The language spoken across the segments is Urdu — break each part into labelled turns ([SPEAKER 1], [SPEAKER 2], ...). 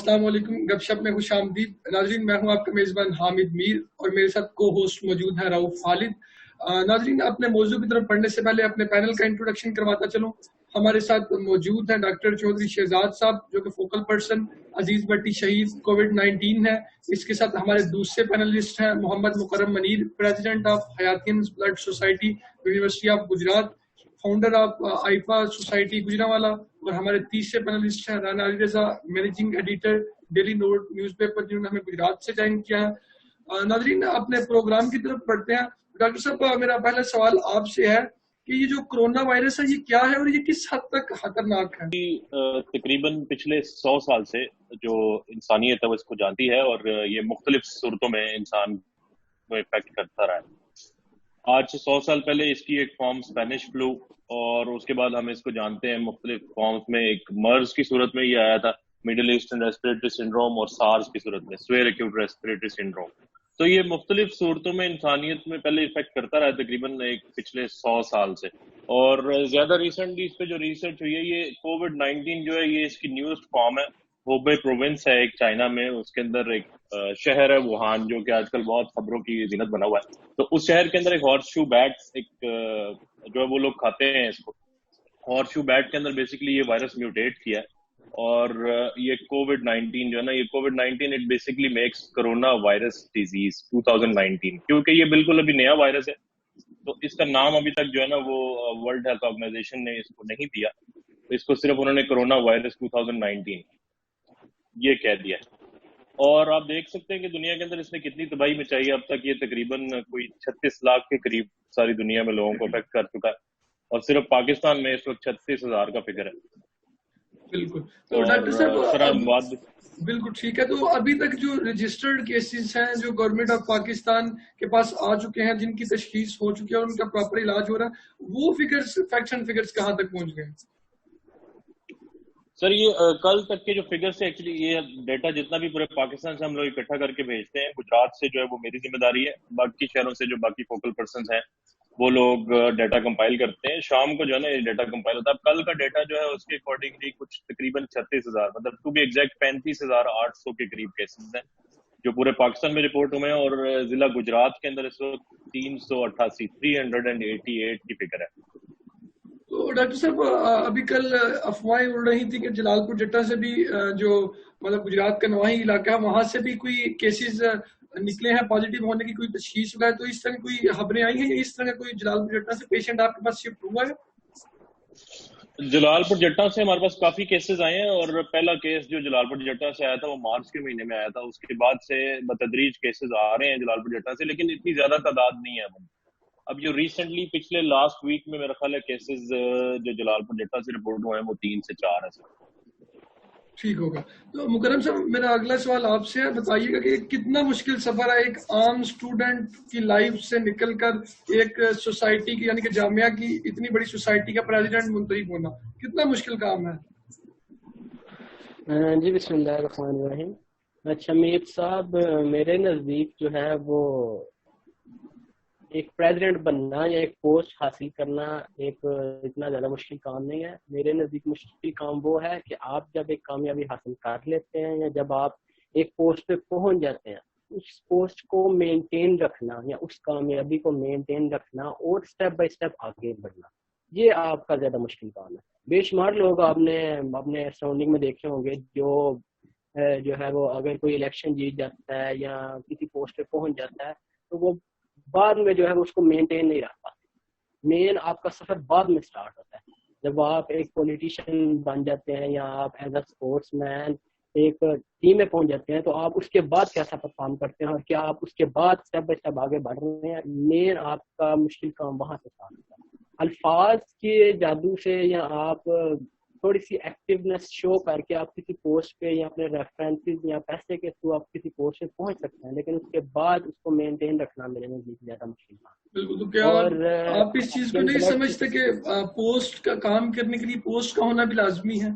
[SPEAKER 1] السلام علیکم، گپ شپ میں خوش آمدید ناظرین. میں ہوں آپ کا میزبان حامد میر اور میرے ساتھ کو ہوسٹ موجود ہے رؤف خالد. ناظرین، اپنے موضوع کی طرف پڑھنے سے پہلے اپنے پینل کا انٹروڈکشن کرواتا چلوں. ہمارے ساتھ موجود ہیں ڈاکٹر چودھری شہزاد صاحب جو کہ فوکل پرسن عزیز بٹی شہید کووڈ-19 ہے. اس کے ساتھ ہمارے دوسرے پینلسٹ ہیں Muhammad Mukarram Munir, president of Hayatain blood society university of Gujrat, founder of آئیفا سوسائٹی گجرانوالا. اور ہمارے تیسرے پینلسٹ ہیں Rana Ali Raza, managing editor daily note newspaper, جنہوں نے ہمیں گجرات سے جوائن کیا ہے. ناظرین، اپنے پروگرام کی طرف پڑھتے ہیں. ڈاکٹر صاحب، میرا پہلا سوال آپ سے ہے کہ یہ جو کرونا وائرس ہے یہ کیا ہے اور یہ کس حد تک خطرناک ہے؟
[SPEAKER 2] تقریباً پچھلے 100 سال سے جو انسانیت ہے وہ اس کو جانتی ہے اور یہ مختلف صورتوں میں انسان کو افیکٹ کرتا رہا ہے. آج سے 100 سال پہلے اس کی ایک فارم اسپینش فلو، اور اس کے بعد ہم اس کو جانتے ہیں مختلف فارمز میں. ایک مرض کی صورت میں یہ آیا تھا، میڈل ایسٹرن ریسپریٹری سنڈروم، اور سارس کی صورت میں سویر ایکیوٹ ریسپریٹری سنڈروم. تو یہ مختلف صورتوں میں انسانیت میں پہلے افیکٹ کرتا رہا ہے تقریباً ایک پچھلے 100 سال سے. اور زیادہ ریسنٹلی اس پہ جو ریسرچ ہوئی ہے، یہ کووڈ-19 جو ہے یہ اس کی نیوسٹ فارم ہے. ہوبے پروونس ہے ایک چائنا میں، اس کے اندر ایک شہر ہے ووہان جو کہ آج کل بہت خبروں کی زینت بنا ہوا ہے. تو اس شہر کے اندر ایک ہارس شو بیٹ ایک جو ہے وہ لوگ کھاتے ہیں اس کو. ہارس شو بیٹ کے اندر بیسیکلی یہ وائرس میوٹیٹ کیا ہے، اور یہ کووڈ-19 جو ہے نا، یہ کووڈ-19 it basically makes corona virus disease 2019، کیونکہ یہ بالکل ابھی نیا وائرس ہے. تو اس کا نام ابھی تک جو ہے نا وہ ورلڈ ہیلتھ آرگنائزیشن نے اس کو نہیں دیا. اس کو صرف انہوں نے کرونا وائرس 2019 یہ کہہ دیا. اور آپ دیکھ سکتے ہیں کہ دنیا کے اندر اس نے کتنی تباہی مچائی ہے. اب تک یہ تقریباً کوئی 36 لاکھ کے قریب ساری دنیا میں لوگوں کو افیکٹ کر چکا ہے، اور صرف پاکستان میں اس وقت 36,000 کا فگر ہے.
[SPEAKER 1] بالکل. تو ڈاکٹر صاحب بالکل ٹھیک ہے. تو ابھی تک جو رجسٹرڈ کیسز ہیں جو گورنمنٹ آف پاکستان کے پاس آ چکے ہیں، جن کی تشخیص ہو چکی ہے اور ان کا پراپر علاج ہو رہا ہے، وہ فگرز فیکٹس اینڈ فگرز کہاں تک پہنچ گئے ہیں؟
[SPEAKER 2] سر یہ کل تک کے جو فگرز ہے، ایکچولی یہ ڈیٹا جتنا بھی پورے پاکستان سے ہم لوگ اکٹھا کر کے بھیجتے ہیں. گجرات سے جو ہے وہ میری ذمہ داری ہے، باقی شہروں سے جو باقی فوکل پرسنز ہیں وہ لوگ ڈیٹا کمپائل کرتے ہیں. شام کو جو ہے نا یہ ڈیٹا کمپائل ہوتا ہے. کل کا ڈیٹا جو ہے اس کے اکارڈنگلی کچھ تقریباً 36,000، مطلب ٹو بی ایگزیکٹ 35,800 کے قریب کیسز ہیں جو پورے پاکستان میں رپورٹ ہوئے ہیں. اور ضلع گجرات کے اندر اس وقت 388 کی فگر ہے.
[SPEAKER 1] تو ڈاکٹر صاحب، ابھی کل افواہیں اڑ رہی تھی کہ جلال پور جٹا سے بھی جو مطلب گجرات کا نواحی علاقہ ہے وہاں سے بھی کوئی کیسز نکلے ہیں پازیٹیو ہونے کی، کوئی تشخیص ہوا ہے. تو اس طرح کوئی خبریں آئی ہیں یا اس طرح کوئی جلال پور جٹا سے پیشنٹ آپ کے پاس شفٹ ہوا ہے؟
[SPEAKER 2] جلال پور جٹا سے ہمارے پاس کافی کیسز آئے ہیں، اور پہلا کیس جو جلال پور جٹا سے آیا تھا وہ مارچ کے مہینے میں آیا تھا. اس کے بعد سے بتدریج کیسز آ رہے ہیں جلال پور جٹا سے، لیکن اتنی زیادہ تعداد نہیں ہے. اب جو ریسنٹلی پچھلے لاسٹ ویک میں میرا خیال ہے کیسز جو جلال پور جٹا سے رپورٹ ہوئے ہیں وہ 3 سے 4 ہیں.
[SPEAKER 1] ٹھیک ہوگا. تو مکرم صاحب، میرا اگلا سوال آپ سے ہے. بتائیے گا کہ کتنا مشکل سفر ہے ایک عام اسٹوڈنٹ کی لائف سے نکل کر ایک سوسائٹی کی، یعنی کہ جامعہ کی اتنی بڑی سوسائٹی کا پریزیڈنٹ منتخب ہونا، کتنا مشکل کام ہے؟
[SPEAKER 3] جی بسم اللہ الرحمن الرحیم. اچھا میر صاحب، میرے نزدیک جو ہے وہ ایک پریزیڈنٹ بننا یا ایک پوسٹ حاصل کرنا ایک اتنا زیادہ مشکل کام نہیں ہے. میرے نزدیک مشکل کام وہ ہے کہ آپ جب ایک کامیابی حاصل کر لیتے ہیں یا جب آپ ایک پوسٹ پہ پہنچ جاتے ہیں، اس پوسٹ کو مینٹین رکھنا یا اس کامیابی کو مینٹین رکھنا اور سٹیپ بائی سٹیپ آگے بڑھنا، یہ آپ کا زیادہ مشکل کام ہے. بے شمار لوگ آپ نے اپنے سراؤنڈنگ میں دیکھے ہوں گے جو ہے وہ اگر کوئی الیکشن جیت جاتا ہے یا کسی پوسٹ پہ پہنچ جاتا ہے تو وہ بعد میں جو ہے اس کو مینٹین نہیں رکھ پاتے. مین آپ کا سفر بعد میں سٹارٹ ہوتا ہے جب آپ ایک پولیٹیشین بن جاتے ہیں یا آپ ایز اے اسپورٹس مین ایک ٹیم میں پہنچ جاتے ہیں. تو آپ اس کے بعد کیسا پرفارم کرتے ہیں اور کیا آپ اس کے بعد اسٹیپ بائی اسٹیپ آگے بڑھ رہے ہیں، مین آپ کا مشکل کام وہاں سے سٹارٹ ہوتا ہے. الفاظ کے جادو سے یا آپ تھوڑی سی ایکٹیونیس شو کر کے آپ کسی پوسٹ پہ یا اپنے ریفرنسز یا پیسے کے تھرو آپ کسی پوسٹ پہ پہنچ سکتے ہیں، لیکن اس کے بعد اس کو مینٹین رکھنا میرے نزدیک زیادہ مشکل ہے.
[SPEAKER 1] بالکل. تو کیا آپ اس چیز کو نہیں سمجھتے کہ پوسٹ کا کام کرنے کے لیے پوسٹ کا ہونا بھی لازمی ہے؟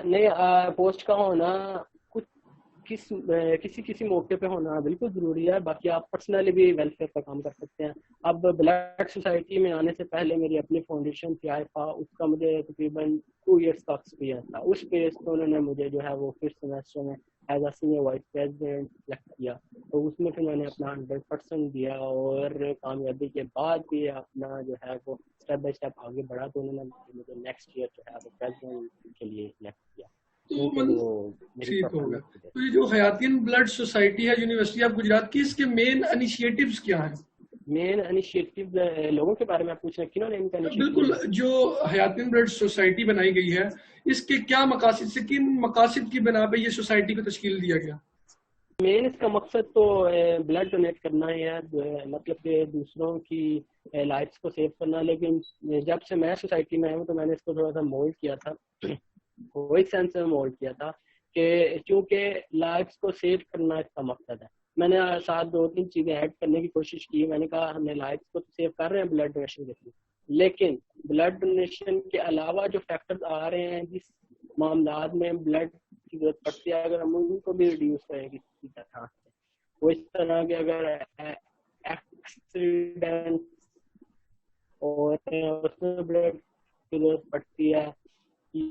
[SPEAKER 3] نہیں، پوسٹ کا ہونا کچھ کسی موقع پہ ہونا بالکل ضروری ہے. باقی آپ پرسنلی بھی ویلفیئر کا کام کر سکتے ہیں. اب بلڈ سوسائٹی میں آنے سے پہلے میری اپنی فاؤنڈیشن تھی آئفا, اس کا مجھے تقریباً 2 ایئرس کا ایکسپیرینس تھا. اس بیس پہ انہوں نے مجھے جو ہے وہ فرسٹ سیمسٹر میں as a senior vice president select کیا. تو اس میں پھر میں نے اپنا 100% دیا, اور کامیابی کے بعد بھی اپنا جو ہے وہ اسٹیپ بائی اسٹیپ آگے بڑھا. تو انہوں نے مجھے نیکسٹ ایئر جو ہے وہ پریزیڈنٹ کے لیے سلیکٹ کیا.
[SPEAKER 1] تو ٹھیک ہوگا. تو یہ جو حیاتین بلڈ سوسائٹی ہے یونیورسٹی آف گجرات کی, اس کے مین انیشیٹوز کیا ہیں؟
[SPEAKER 3] مین انیشیٹو لوگوں کے بارے میں پوچھ رہے ہیں, کنہوں نے ان کا
[SPEAKER 1] بالکل, جو حیاتین بلڈ سوسائٹی بنائی گئی ہے اس کے کیا مقاصد سے, کن مقاصد کی بنا پہ یہ سوسائٹی کو تشکیل دیا گیا؟
[SPEAKER 3] مین اس کا مقصد تو بلڈ ڈونیٹ کرنا ہی ہے, مطلب کہ دوسروں کی لائفس کو سیو کرنا. لیکن جب سے میں سوسائٹی میں آیا ہوں تو میں نے اس کو تھوڑا سا مولڈ کیا تھا, وہ ایک سینس میں مولڈ کیا تھا کہ چونکہ لائفس کو سیو کرنا اس کا مقصد ہے. میں نے ساتھ 2-3 چیزیں ایڈ کرنے کی کوشش کی. میں نے کہا ہم نے لائفس کو سیو کر رہے ہیں بلڈ ڈونیشن کے تھرو, لیکن بلڈ ڈونیشن کے علاوہ جو فیکٹرز آ رہے ہیں جس معاملات میں بلڈ کی ضرورت پڑتی ہے, اگر ہم ان کو بھی ریڈیوس کریں کسی طرح سے, وہ اس طرح کے اگر ایکسیڈنٹ اور اس میں بلڈ کی ضرورت پڑتی ہے,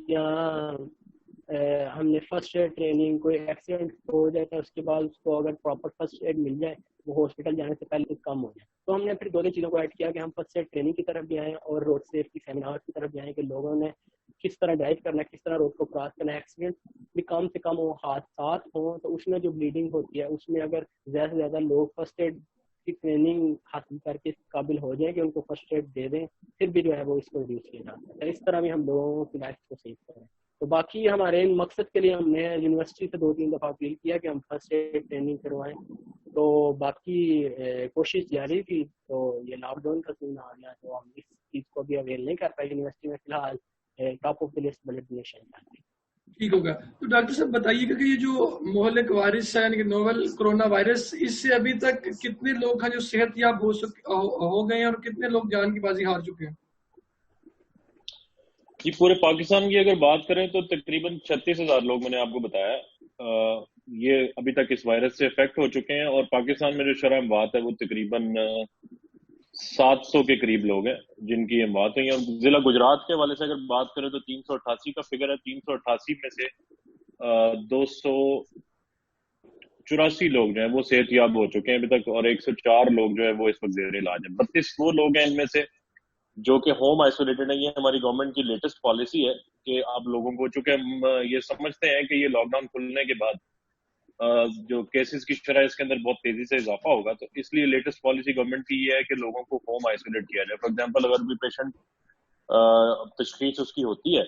[SPEAKER 3] یا ہم نے فرسٹ ایڈ ٹریننگ, کوئی ایکسیڈنٹ ہو جائے تو اس کے بعد اس کو اگر پراپر فرسٹ ایڈ مل جائے, وہ ہاسپٹل جانے سے پہلے کم ہو جائے. تو ہم نے پھر 2 چیزوں کو ایڈ کیا کہ ہم فرسٹ ایڈ ٹریننگ کی طرف بھی آئیں اور روڈ سیفٹی سیمینار کی طرف بھی آئیں کہ لوگوں نے کس طرح ڈرائیو کرنا ہے, کس طرح روڈ کو کراس کرنا ہے, ایکسیڈنٹ بھی کم سے کم ہو, حادثات ہوں تو اس میں جو بلیڈنگ ہوتی ہے اس میں اگر زیادہ سے زیادہ لوگ فرسٹ ایڈ کی ٹریننگ حاصل کر کے قابل ہو جائیں کہ ان کو فرسٹ ایڈ دے دیں, پھر بھی جو ہے وہ اس کو ریڈیوس کیا جا سکتا ہے. اس طرح بھی ہم لوگوں کی لائف کو سیو کریں. تو باقی ہمارے مقصد کے لیے ہم نے یونیورسٹی سے 2-3 دفعہ اپیل کیا کہ ہم فرسٹ ایڈ ٹریننگ کروائیں, تو باقی کوشش جاری تھی. تو یہ لاک ڈاؤن کا سین آ گیا تو ہم اس چیز کو بھی اویل نہیں کر پائے. یونیورسٹی میں فی الحال top of the list blood donation ہے.
[SPEAKER 1] ٹھیک ہوگا. تو ڈاکٹر صاحب بتائیے گا کہ یہ جو مہلک وائرس ہے, یعنی کہ نوول کرونا وائرس, اس سے ابھی تک کتنے لوگ ہیں جو صحت یاب ہو گئے ہیں اور کتنے لوگ جان کی بازی ہار چکے ہیں؟
[SPEAKER 2] جی, پورے پاکستان کی اگر بات کریں تو تقریباً 36,000 لوگ میں نے آپ کو بتایا یہ ابھی تک اس وائرس سے افیکٹ ہو چکے ہیں, اور پاکستان میں جو شرح اموات ہے وہ تقریباً 700 کے قریب لوگ ہیں جن کی اموات ہوئی ہیں. اور ضلع گجرات کے حوالے سے اگر بات کریں تو 388 کا فگر ہے. 388 میں سے 284 لوگ جو ہیں وہ صحت یاب ہو چکے ہیں ابھی تک, اور 104 لوگ جو ہے وہ اس وقت زیر علاج ہیں. 32 وہ لوگ ہیں ان میں سے جو کہ ہوم آئسولیٹڈ ہے. یہ ہماری گورنمنٹ کی لیٹسٹ پالیسی ہے کہ آپ لوگوں کو, چونکہ ہم یہ سمجھتے ہیں کہ یہ لاک ڈاؤن کھلنے کے بعد جو کیسز کی شرح اس کے اندر بہت تیزی سے اضافہ ہوگا, تو اس لیے لیٹسٹ پالیسی گورنمنٹ کی یہ ہے کہ لوگوں کو ہوم آئسولیٹ کیا جائے. فار ایگزامپل اگر بھی پیشنٹ تشخیص اس کی ہوتی ہے,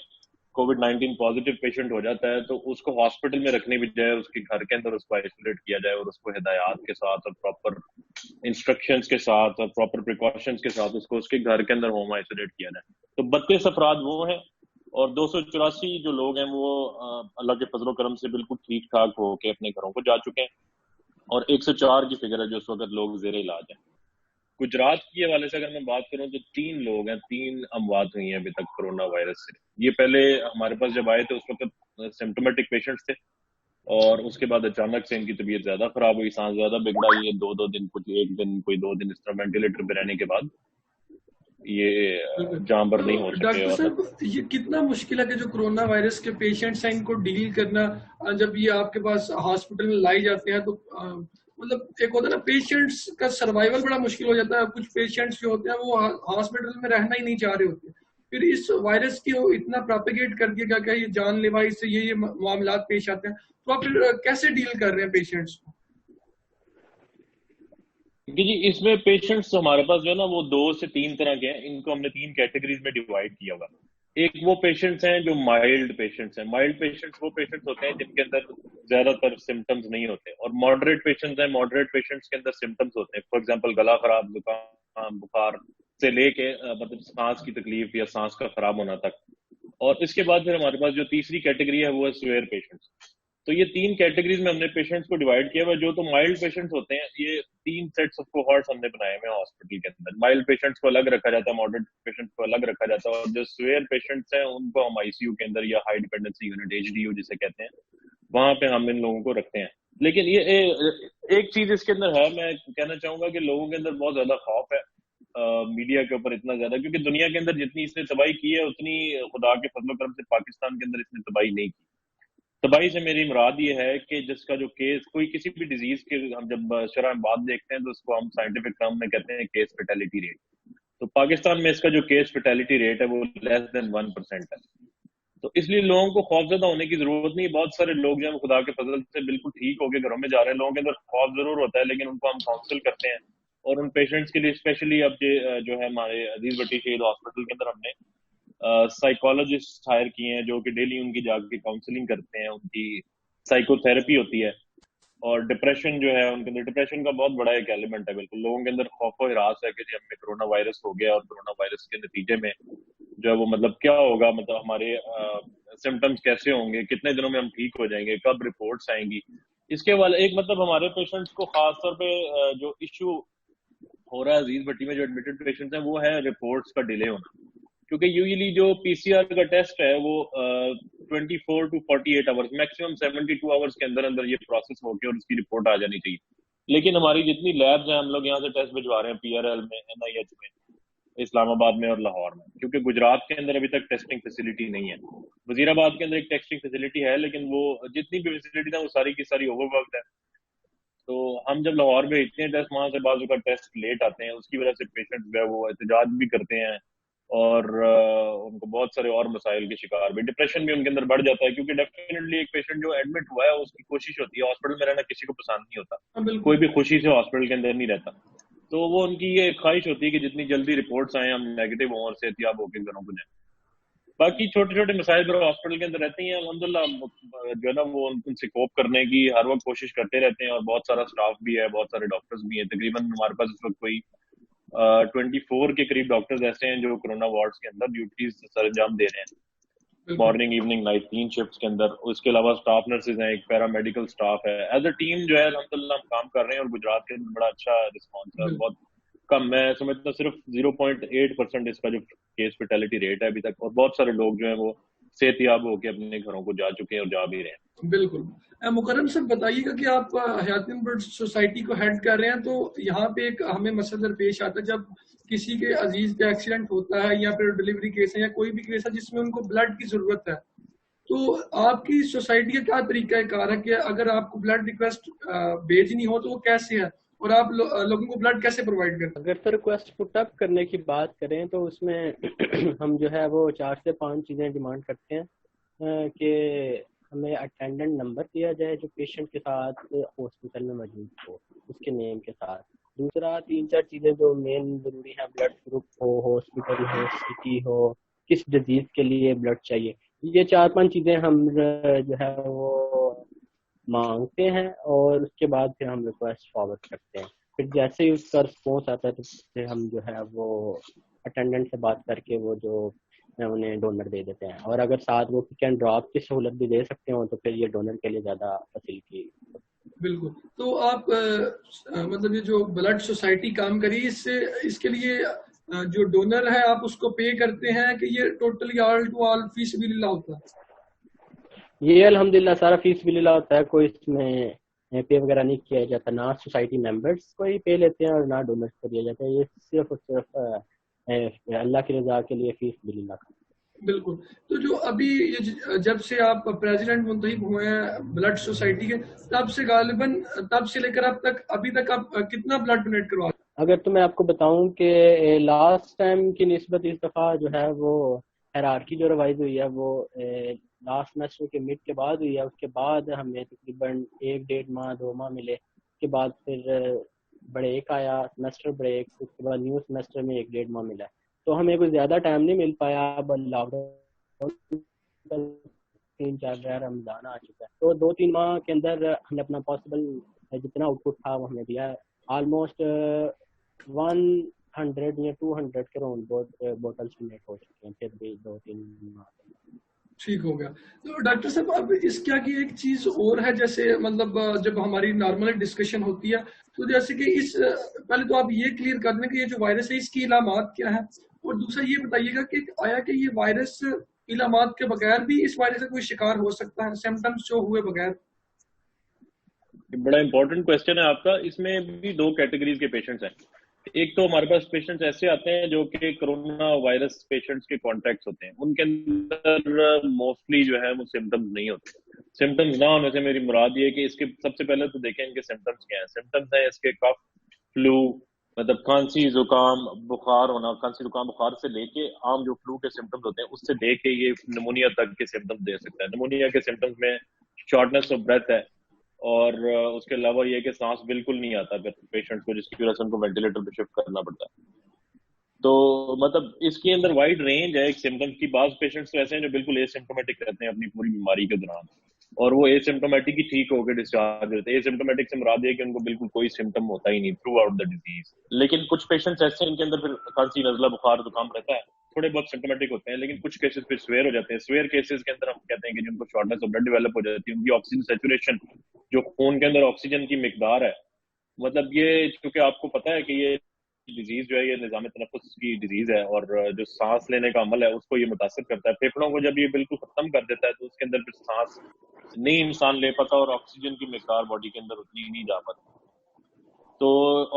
[SPEAKER 2] کووڈ-19 پازیٹیو پیشنٹ ہو جاتا ہے, تو اس کو ہاسپٹل میں رکھنے بھی جائے, اس کے گھر کے اندر اس کو آئسولیٹ کیا جائے, اور اس کو ہدایات کے ساتھ اور پراپر انسٹرکشنز کے ساتھ اور پراپر پریکاشنز کے ساتھ اس کو اس کے گھر کے اندر ہوم آئسولیٹ کیا جائے. تو 32 افراد وہ ہیں, اور 284 جو لوگ ہیں وہ اللہ کے فضل و کرم سے بالکل ٹھیک ٹھاک ہو کے اپنے گھروں کو جا چکے ہیں, اور 104 کی فگر ہے جو اس وقت لوگ زیر علاج ہیں. گجرات کے حوالے سے اگر میں بات کروں تو 3 لوگ ہیں, 3 اموات ہوئی ہیں ابھی تک کرونا وائرس سے. یہ پہلے ہمارے پاس جب آئے تھے اس وقت سمپٹومیٹک پیشنٹس تھے, اور اس کے بعد اچانک سے ان کی طبیعت زیادہ خراب ہوئی, سانس زیادہ بگڑا, یہ 2 دن, کچھ 1 دن, کوئی 2 دن اس طرح وینٹیلیٹر پہ رہنے کے بعد یہ جاں بر نہیں ہو سکے.
[SPEAKER 1] ڈاکٹر صاحب یہ کتنا مشکل ہے کہ جو کرونا وائرس کے پیشنٹس ہیں ان کو ڈیل کرنا, جب یہ آپ کے پاس ہاسپٹل میں لائی جاتے ہیں تو مطلب ایک ہوتا ہے نا پیشنٹس کا سروائیول بڑا مشکل ہو جاتا ہے. کچھ پیشنٹس جو ہوتے ہیں وہ ہاسپٹل میں رہنا ہی نہیں چاہ رہے ہوتے, پھر اس وائرس کی اتنا پراپیگیٹ کر دیا گیا کہ یہ جان لیوا, اس سے یہ معاملات پیش آتے ہیں, تو آپ پھر کیسے ڈیل کر رہے ہیں پیشنٹس کو؟
[SPEAKER 2] جی, اس میں پیشنٹس ہمارے پاس جو ہے نا وہ 2 سے 3 طرح کے ہیں. ان کو ہم نے 3 کیٹیگریز میں ڈیوائڈ کیا ہوا. ایک وہ پیشنٹس ہیں جو مائلڈ پیشنٹس ہیں. مائلڈ پیشنٹس وہ پیشنٹس ہوتے ہیں جن کے اندر زیادہ تر سمٹمز نہیں ہوتے, اور ماڈریٹ پیشنٹس ہیں. ماڈریٹ پیشنٹس کے اندر سمٹمز ہوتے ہیں, فار ایگزامپل گلا خراب, زکام, بخار سے لے کے مطلب سانس کی تکلیف یا سانس کا خراب ہونا تک. اور اس کے بعد پھر ہمارے پاس جو تیسری کیٹیگری ہے وہ ہے سویئر پیشنٹس. تو یہ 3 کیٹیگریز میں ہم نے پیشنٹس کو ڈیوائڈ کیا ہوا. جو تو مائلڈ پیشنٹس ہوتے ہیں, یہ 3 سیٹس آف کوہارٹس ہم نے بنائے ہوئے ہیں ہاسپٹل کے اندر. مائلڈ پیشنٹس کو الگ رکھا جاتا ہے, ماڈریٹ پیشنٹس کو الگ رکھا جاتا ہے, اور جو سویئر پیشنٹس ہیں ان کو ہم آئی سی یو کے اندر یا high dependency unit, H D U جسے کہتے ہیں, وہاں پہ ہم ان لوگوں کو رکھتے ہیں. لیکن یہ ایک چیز اس کے اندر ہے, میں کہنا چاہوں گا کہ لوگوں کے اندر بہت زیادہ خوف ہے میڈیا کے اوپر اتنا زیادہ, کیونکہ دنیا کے اندر جتنی اس نے تباہی کی ہے اتنی خدا کے فضل و کرم سے پاکستان کے اندر اس نے تباہی نہیں کی. تباہی سے میری مراد یہ ہے کہ جس کا جو کیس کوئی کسی بھی ڈیزیز کے ہم جب شرح بات دیکھتے ہیں تو اس کو ہم سائنٹیفک ٹرم میں کہتے ہیں کیس فیٹیلٹی ریٹ. تو پاکستان میں اس کا جو کیس فیٹیلٹی ریٹ ہے وہ لیس دین 1% ہے. تو اس لیے لوگوں کو خوف زدہ ہونے کی ضرورت نہیں. بہت سارے لوگ جو ہیں خدا کے فضل سے بالکل ٹھیک ہو کے گھروں میں جا رہے ہیں. لوگوں کے اندر خوف ضرور ہوتا ہے لیکن ان کو ہم کاؤنسل کرتے ہیں, اور ان پیشنٹس کے لیے اسپیشلی اب جو ہے ہمارے عزیز بٹی شہید ہاسپٹل کے اندر ہم نے سائیکالوجسٹ ہائر کیے ہیں جو کہ ڈیلی ان کی جا کے کاؤنسلنگ کرتے ہیں, ان کی سائیکو تھراپی ہوتی ہے. اور ڈپریشن جو ہے ان کے اندر, ڈپریشن کا بہت بڑا ایک ایلیمنٹ ہے. بالکل لوگوں کے اندر خوف و ہراس ہے کہ جی ہمیں کرونا وائرس ہو گیا اور کرونا وائرس کے نتیجے میں جو ہے وہ مطلب کیا ہوگا, مطلب ہمارے سمٹمز کیسے ہوں گے, کتنے دنوں میں ہم ٹھیک ہو جائیں گے, کب رپورٹس آئیں گی. اس کے والے ایک مطلب ہمارے پیشنٹس کو خاص طور پہ جو ایشو ہو رہا ہے عزیز بٹی میں جو ایڈمیٹڈ پیشنٹس ہیں وہ ہے رپورٹس کا ڈیلے ہونا. کیونکہ یوزلی جو پی سی آر کا ٹیسٹ ہے وہ 24 to 48 آورس میکسیمم 72 آورس کے اندر اندر یہ پروسیس ہو کے اور اس کی رپورٹ آ جانی چاہیے. لیکن ہماری جتنی لیبز ہیں ہم لوگ یہاں سے ٹیسٹ بھجوا رہے ہیں پی آر ایل میں, این آئی ایچ میں, اسلام آباد میں اور لاہور میں, کیونکہ گجرات کے اندر ابھی تک ٹیسٹنگ فیسلٹی نہیں ہے. وزیر آباد کے اندر ایک ٹیسٹنگ فیسلٹی ہے لیکن وہ جتنی بھی فیسلٹی ہے وہ ساری کی ساری اوور ورکڈ ہے. تو ہم جب لاہور بھیجتے ہیں ٹیسٹ, وہاں سے بازو کا ٹیسٹ لیٹ آتے ہیں, اس کی وجہ سے پیشنٹ جو ہے وہ احتجاج بھی کرتے ہیں اور ان کو بہت سارے اور مسائل کے شکار بھی, ڈپریشن بھی ان کے اندر بڑھ جاتا ہے. کیونکہ ڈیفینیٹلی ایک پیشنٹ جو ایڈمٹ ہوا ہے اس کی کوشش ہوتی ہے, ہاسپٹل میں رہنا کسی کو پسند نہیں ہوتا, کوئی بھی خوشی سے ہاسپٹل کے اندر نہیں رہتا. تو وہ ان کی یہ خواہش ہوتی ہے کہ جتنی جلدی رپورٹس آئیں ہم نیگیٹو ہوں اور صحتیاب ہو کے گھروں کو جائیں. باقی چھوٹے چھوٹے مسائل پر ہاسپٹل کے اندر رہتے ہیں, الحمدللہ جو ہے نا وہ ان سے کوپ کرنے کی ہر وقت کوشش کرتے رہتے ہیں. اور بہت سارا اسٹاف بھی ہے, بہت سارے ڈاکٹرز بھی ہیں. تقریباً ہمارے پاس اس وقت کوئی 24 کے قریب ڈاکٹرز ایسے ہیں جو کرونا وارڈز کے اندر ڈیوٹیز سر انجام دے رہے ہیں, مارننگ ایوننگ نائٹ 3 شفٹس کے اندر. اس کے علاوہ اسٹاف نرسز ہیں, ایک پیرا میڈیکل اسٹاف ہے. ایز اے ٹیم جو ہے الحمدللہ ہم کام کر رہے ہیں اور گجرات کے اندر بڑا اچھا رسپانس ہے. بہت کم, میں سمجھتا ہوں صرف 0.8% اس کا جو کیس فیٹیلٹی ریٹ ہے ابھی تک, اور بہت سارے لوگ جو ہیں وہ صحت یاب ہو کے اپنے گھروں کو جا چکے ہیں اور جا بھی رہے ہیں.
[SPEAKER 1] بالکل. مکرم صاحب بتائیے گا کہ آپ حیات بلڈ سوسائٹی کو ہیڈ کر رہے ہیں, تو یہاں پہ ایک ہمیں مسئلہ پیش آتا ہے جب کسی کے عزیز کا ایکسیڈنٹ ہوتا ہے یا پھر ڈلیوری کیس ہے یا کوئی بھی کیس ہے جس میں ان کو بلڈ کی ضرورت ہے, تو آپ کی سوسائٹی کا کیا طریقہ کار ہے کہ اگر آپ کو بلڈ ریکویسٹ بھیجنی ہو تو وہ کیسے ہے, اور آپ لوگوں کو بلڈ کیسے پرووائڈ کرتے ہیں؟
[SPEAKER 3] اگر تو ریکویسٹ پٹ اپ کرنے کی بات کریں تو اس میں ہم جو ہے وہ 4 سے 5 چیزیں ڈیمانڈ کرتے ہیں کہ ہمیں اٹینڈنٹ نمبر دیا جائے جو پیشنٹ کے ساتھ ہاسپٹل میں موجود ہو, اس کے نیم کے ساتھ. دوسرا 3-4 چیزیں جو مین ضروری ہیں, بلڈ گروپ ہو, ہاسپٹل ہو, سٹی ہو, کس ڈیزیز کے لیے بلڈ چاہیے. یہ 4-5 چیزیں ہم جو ہے وہ مانگتے ہیں اور اس کے بعد پھر ہم ریکویسٹ فارورڈ کرتے ہیں. پھر جیسے ہی اس کا رسپانس آتا ہے تو پھر ہم جو ہے وہ اٹینڈنٹ سے بات کر کے وہ جو انہیں ڈونر دے دیتے ہیں. اور اگر ساتھ وہ پک اینڈ ڈراپ کی سہولت بھی دے سکتے ہوں تو پھر یہ ڈونر کے لیے زیادہ فیسلٹی.
[SPEAKER 1] بالکل. تو آپ مطلب یہ جو بلڈ سوسائٹی کام کری اس کے لیے جو ڈونر ہے آپ اس کو پے کرتے ہیں کہ یہ ٹوٹلی آل ٹو آل فی سبیل اللہ ہوتا ہے؟
[SPEAKER 3] یہ الحمدللہ سارا فی سبیل اللہ ہوتا ہے, کوئی اس میں پے وغیرہ نہیں کیا جاتا, نہ سوسائٹی ممبرس کو ہی پے لیتے ہیں اور نہ ڈونرس کو دیا جاتا ہے. یہ صرف اور صرف اللہ کی رضا کے لیے فی سبیل اللہ کا.
[SPEAKER 1] بالکل. تو جو ابھی جب سے آپ پریزیڈنٹ منتخب ہوئے ہیں بلڈ سوسائٹی کے, تب سے غالباً تب سے لے کر اب تک ابھی تک آپ کتنا بلڈ ڈونیٹ کروا؟
[SPEAKER 3] اگر تو میں آپ کو بتاؤں کہ لاسٹ ٹائم کی نسبت اس دفعہ جو ہے وہ ہیرارکی جو ریوائز ہوئی ہے وہ لاسٹ سیمسٹر کے مڈ کے بعد ہوئی ہے. اس کے بعد ہمیں تقریباً 1-1.5 ماہ 2 ماہ ملے. اس کے بعد پھر بریک آیا, سیمسٹر بریک, اس کے بعد نیو سیمسٹر میں 1-1.5 ماہ ملا. تو ہمیں کوئی زیادہ ٹائم نہیں مل پایا. اب لاک ڈاؤن 3-4 رمضان آ چکا ہے, تو 2-3 ماہ کے اندر ہم نے اپنا پاسبل جتنا آؤٹ پٹ تھا وہ ہمیں دیا. آلموسٹ 100 یا 200 کے راؤنڈ بوٹلس ڈونیٹ ہو چکے ہیں. پھر بھی 2-3 ماہ
[SPEAKER 1] ٹھیک ہو گیا. تو ڈاکٹر صاحب اب اس کیا کی ایک چیز اور ہے, جیسے مطلب جب ہماری نارمل ڈسکشن ہوتی ہے تو جیسے کہ اس پہلے تو آپ یہ کلیئر کر دیں کہ یہ جو وائرس ہے اس کی علامات کیا ہے, اور دوسرا یہ بتائیے گا کہ آیا کہ یہ وائرس علامات کے بغیر بھی اس وائرس سے کوئی شکار ہو سکتا ہے, سمٹمز جو ہوئے بغیر؟
[SPEAKER 2] بڑا امپورٹنٹ کوشچن ہے آپ کا. اس میں بھی دو کیٹیگریز کے پیشنٹس ہیں. ایک تو ہمارے پاس پیشنٹس ایسے آتے ہیں جو کہ کرونا وائرس پیشنٹس کے کانٹیکٹس ہوتے ہیں, ان کے اندر موسٹلی جو ہے وہ سمٹمز نہیں ہوتے. سمٹمز نہ ہونے سے میری مراد یہ ہے کہ اس کے سب سے پہلے تو دیکھیں ان کے سمٹمز کیا ہیں. سمٹمز ہیں اس کے کف, فلو, مطلب کھانسی زکام بخار ہونا. کھانسی زکام بخار سے لے کے عام جو فلو کے سمٹمز ہوتے ہیں اس سے لے کے یہ نمونیا تک کے سمٹمز دے سکتا ہے. نمونیا کے سمٹمز میں شارٹنس آف بریتھ ہے, اور اس کے علاوہ یہ کہ سانس بالکل نہیں آتا پیشنٹ کو, جس کی وجہ سے ان کو وینٹیلیٹر پہ شفٹ کرنا پڑتا ہے. تو مطلب اس کے اندر وائڈ رینج ہے ایک سمٹمز کی. بعض پیشنٹس تو ایسے ہیں جو بالکل اے سمٹومیٹک رہتے ہیں اپنی پوری بیماری کے دوران, اور وہ اے سمٹومیٹک ہی ٹھیک ہو کے ڈسچارج ہوتے ہیں. اے سمٹومیٹک سے مراد ہے کہ ان کو بالکل کوئی سمٹم ہوتا ہی نہیں تھرو آؤٹ دا ڈیزیز. لیکن کچھ پیشنٹس ایسے ہیں ان کے اندر پھر کھانسی نزلہ بخار زکام رہتا ہے, تھوڑے بہت سمٹومیٹک ہوتے ہیں, لیکن کچھ کیسز پھر سویئر ہو جاتے ہیں. سویئر کیسز کے اندر ہم کہتے ہیں کہ جن کو شارٹنس آف بلڈ ڈیولپ ہو جاتی ہے, ان کی آکسیجن سیچوریشن جو خون کے اندر آکسیجن کی مقدار ہے, مطلب یہ چونکہ آپ کو پتا ہے کہ یہ ڈیزیز جو ہے یہ نظام تنفس کی ڈیزیز ہے, اور جو سانس لینے کا عمل ہے اس کو یہ متاثر کرتا ہے. پھیپھڑوں کو جب یہ بالکل ختم کر دیتا ہے تو اس کے اندر پھر سانس نہیں انسان لے پاتا, اور آکسیجن کی مقدار باڈی کے اندر اتنی نہیں جا پاتی. تو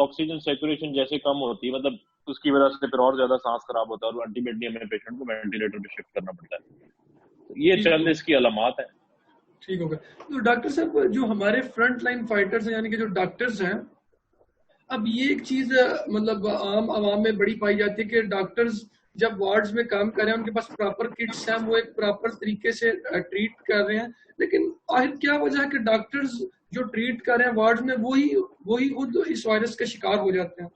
[SPEAKER 2] آکسیجن سیچوریشن جیسے کم ہوتی ہے, مطلب اس کی وجہ سے پھر اور زیادہ سانس خراب ہوتا ہے, اور الٹیمیٹلی ہمیں پیشنٹ کو وینٹیلیٹر پہ شفٹ کرنا پڑتا ہے. یہ چند اس کی علامات ہیں.
[SPEAKER 1] ٹھیک ہو گیا. تو ڈاکٹر صاحب جو ہمارے فرنٹ لائن فائٹرز ہیں یعنی کہ جو ڈاکٹرز ہیں, اب یہ ایک چیز مطلب عام عوام میں بڑی پائی جاتی ہے کہ ڈاکٹرز جب وارڈز میں کام کر رہے ہیں ان کے پاس پراپر کٹس ہیں, وہ ایک پراپر طریقے سے ٹریٹ کر رہے ہیں, لیکن آخر کیا وجہ ہے کہ ڈاکٹرز جو ٹریٹ کر رہے ہیں وارڈز میں وہی خود اس وائرس کا شکار ہو جاتے ہیں؟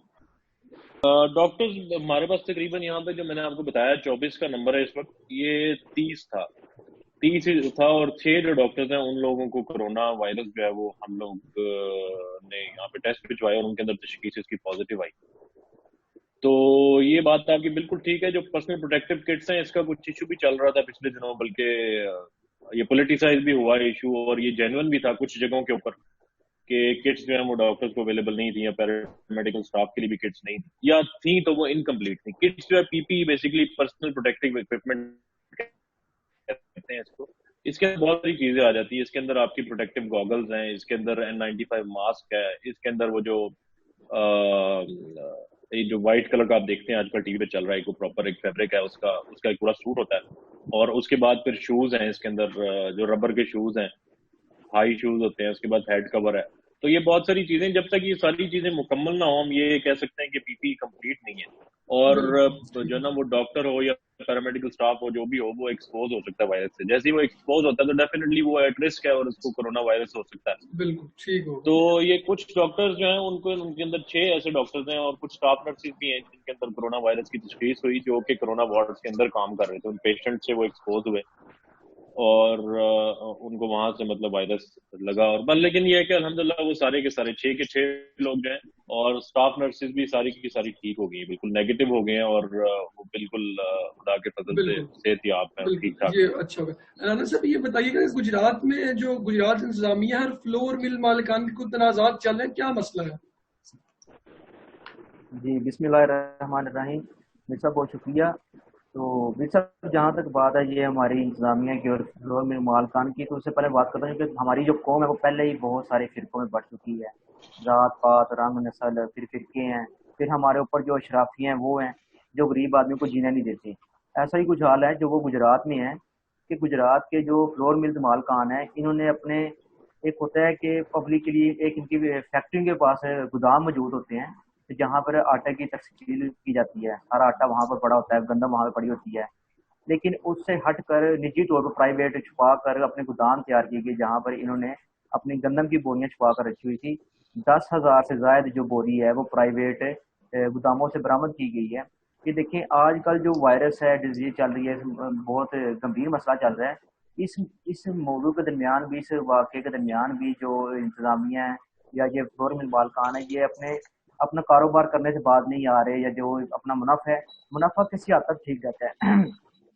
[SPEAKER 2] ڈاکٹرز ہمارے پاس تقریباً یہاں پہ جو میں نے آپ کو بتایا 24 کا نمبر ہے اس وقت, یہ 30 تھا, اور 6 جو ڈاکٹرز ہیں ان لوگوں کو کرونا وائرس جو ہے وہ ہم لوگ نے یہاں پہ ٹیسٹ بھجوائے اور ان کے اندر تشخیص اس کی پازیٹیو آئی. تو یہ بات آپ کی بالکل ٹھیک ہے. جو پرسنل پروٹیکٹیو کٹس ہیں اس کا کچھ ایشو بھی چل رہا تھا پچھلے دنوں, بلکہ یہ پولیٹیسائز بھی ہوا ایشو, اور یہ جینوئن بھی تھا کچھ جگہوں کے اوپر کہ کٹس جو ہیں وہ ڈاکٹرز کو اویلیبل نہیں تھی, یا پیرامیڈیکل اسٹاف کے لیے بھی کٹس نہیں تھی, یا تھیں تو وہ انکمپلیٹ تھیں. کٹس جو ہے P P basically personal protective equipment کہتے ہیں اس کو. اس کے اندر بہت ساری چیزیں آ جاتی ہیں. اس کے اندر آپ کی پروٹیکٹیو گوگلز ہیں, اس کے اندر N95 ماسک ہے, اس کے اندر وہ جو وائٹ کلر کا آپ دیکھتے ہیں آج کل ٹی وی پہ چل رہا ہے, کوئی پراپر ایک فیبرک ہے اس کا ایک پورا سوٹ ہوتا ہے. اور اس کے بعد پھر شوز ہیں, اس کے اندر جو ربر کے شوز ہیں, ہائی شوز ہوتے ہیں, اس کے بعد ہیڈ کور ہے. تو یہ بہت ساری چیزیں, جب تک یہ ساری چیزیں مکمل نہ ہوں ہم یہ کہہ سکتے ہیں کہ پی پی کمپلیٹ نہیں ہے. اور جو ہے نا وہ ڈاکٹر ہو یا پیرامیڈیکل اسٹاف ہو جو بھی ہو وہ ایکسپوز ہو سکتا ہے وائرس سے. جیسے ہی وہ ایکسپوز ہوتا ہے تو ڈیفینیٹلی وہ ایٹ رسک ہے اور اس کو کرونا وائرس ہو سکتا ہے.
[SPEAKER 1] بالکل ٹھیک ہو.
[SPEAKER 2] تو یہ کچھ ڈاکٹرز جو ہیں ان کے اندر 6 ایسے ڈاکٹرز ہیں, اور کچھ اسٹاف نرسز بھی ہیں جن کے اندر کرونا وائرس کی تشخیص ہوئی, جو کہ کرونا وارڈز کے اندر کام کر رہے تھے. ان پیشنٹ سے وہ ایکسپوز ہوئے اور ان کو وہاں سے مطلب وائرس لگا. اور لیکن یہ ہے کہ الحمدللہ وہ سارے کے سارے 6 کے 6 لوگ جو ہیں, اور اسٹاف نرسز بھی ساری کی ساری ٹھیک ہو گئی ہیں, بالکل نیگیٹو ہو گئے ہیں, اور وہ بالکل خدا کے فضل سے صحت یاب ہیں, ٹھیک ٹھاک.
[SPEAKER 1] یہ اچھا ہوگا. رانا صاحب یہ بتائیے کہ گجرات میں جو گجرات انتظامیہ ہر فلور مل مالکان کے کچھ تنازعات چل رہے ہیں, کیا مسئلہ ہے؟
[SPEAKER 4] جی بسم اللہ الرحمن الرحیم. مرزا بہت شکریہ. تو مرزا جہاں تک بات ہے یہ ہماری انتظامیہ کی اور فلور مل مالکان کی, تو اس سے پہلے بات کرتا ہوں کہ ہماری جو قوم ہے وہ پہلے ہی بہت سارے فرقوں میں بڑھ چکی ہے. ذات پات رنگ نسل پھر فرقے ہیں, پھر ہمارے اوپر جو اشرافی ہیں وہ ہیں جو غریب آدمی کو جینے نہیں دیتے. ایسا ہی کچھ حال ہے جو وہ گجرات میں ہے کہ گجرات کے جو فلور ملز مالکان ہیں انہوں نے اپنے ایک ہوتا ہے کہ پبلک کے لیے ایک ان کی فیکٹری کے پاس گودام موجود ہوتے ہیں جہاں پر آٹے کی تقسیم کی جاتی ہے. سارا آٹا وہاں پر پڑا ہوتا ہے, گندم وہاں پہ پڑی ہوتی ہے, لیکن اس سے ہٹ کر نجی طور پر پرائیویٹ چھپا کر اپنے گودام تیار کیے گئے جہاں پر انہوں نے اپنی گندم کی بوریاں چھپا کر رکھی ہوئی تھی. 10,000 سے زائد جو بوری ہے وہ پرائیویٹ گوداموں سے برآمد کی گئی ہے. یہ دیکھیں آج کل جو وائرس ہے ڈیزیز چل رہی ہے, بہت گمبھیر مسئلہ چل رہا ہے. اس موضوع کے درمیان بھی, اس واقعے کے درمیان بھی جو انتظامیہ ہے یا یہ فلور مل مالکان ہے یہ اپنا کاروبار کرنے سے بعد نہیں آ رہے, یا جو اپنا منافع کسی حد تک ٹھیک رہتا ہے.